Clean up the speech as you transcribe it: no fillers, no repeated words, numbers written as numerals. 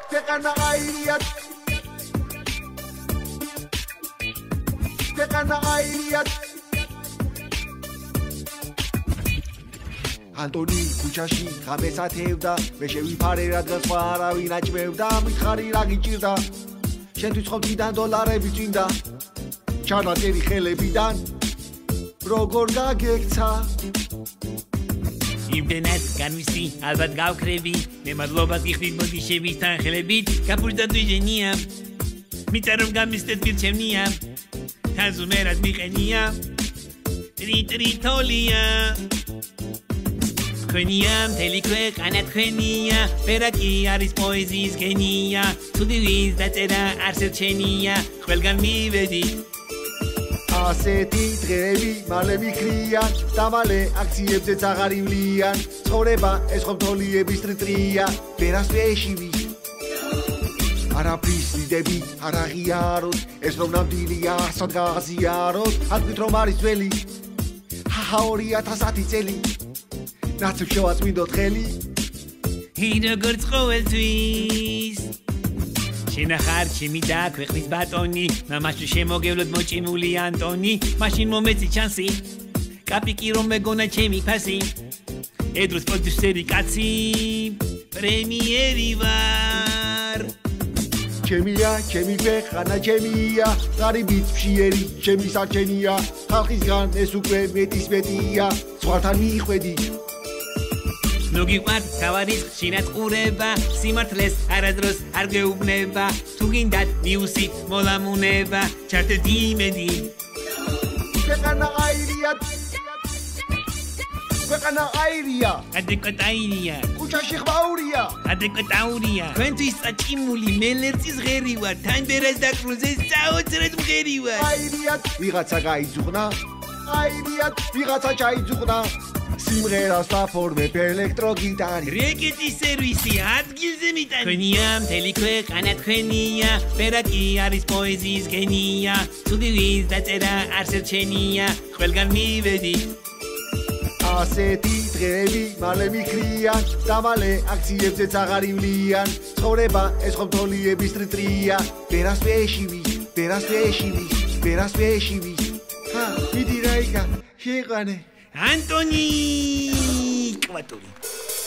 ქვეყანა აირია ქვეყანა აირია ანტონი ქუჩაში ღამეს ათევდა მე შევიფარე რადგან სხვა არავინ აჭმევდა მითხარი რა გიჭირდა შენთვის ყოფიდან დოლარები წინდა ჩანაწერი ხელებიდან როგორ გაგექცა იმდენად განვისი ალბათ გავქრები მე მადლობას გიხდით მოდიშების თანხლებით გაფურდა დუჟენია მიწარომ გამისტეთ მირჩევნია თანზუმერად მიყენია ტრიტოლია ქვენია მთელი ქვეყანა თქვენია ვერაკი არის პოეზიის გენია ცუდი ვის დაწერა არც ერჩენია ყველგან მივედი ასეთი დღეები მალე მიქრიან და მალე აქციებზეც აღარ ივლიან ცხოვრება ეს ხომ თოლიების ტრიტრია ვერას ვეშივის არაფრის დიდები არ აღიაროთ ეს რომ ნამდვილია ასად გააზიაროთ ათქვით რომ არის ძველი ჰაჰა 2010 წელი ნაცებ შევაწმინდოთ ხელი როგორც ყოველთვის შენახარ ჩემი და ქვეყნის ბატონი მამაში შემოგევლოთ მოჭიმული ანტონი მაშინ მომეცი ჩანსი კაპიკი რომ მეგონა ჩემი ფასი ედროს პროდიუსერი კაცი პრემიერი ვარ ჩემია ჩემი ქვეყანა ჩემია ღარიბიც მშიერი ჩემი საჩენია ხალხისგან ეს უკვე მეტის მეტია სხვათან მიხვედი ნუ გიყვართ თავარის ხშირად ყურება სიმართლეს არადროს არ გეუბნება თუ გინდათ ნიუსი მოლამუნება ჩართეთ იმედი ქვეყანა აირია ქვეყანა აირია ადეკვატ აირია ქუჩაში ხმაურია ადეკვატ აურია თქვენთვის წაჭიმული მელერწის ღერი ვარ თაიმბერას დაკრუზე საოცრად მღერი ვარ აირია ვიღაცა გაიძუხნა აირია ვიღაცა ჩაიძუხნა სიმღერას დაფორმებ ელექტროგიტარი რეკეტის სერვისი ადგილზე მიტანი თქვენია მთელი ქვეყანა თქვენია ვერაკი არის პოეზიის გენია ცუდი ვის დაწერა არც ერჩენია ყველგან მივედი ასეთი დღეები მალე მიქრიან და მალე აქციებზეც აღარ ივლიან ცხოვრება ეს ხომ თოლიების ტრიტრია ვერას ვეშივის ჰა მიდი რაიკა შეიყვანე Antoni Quattoli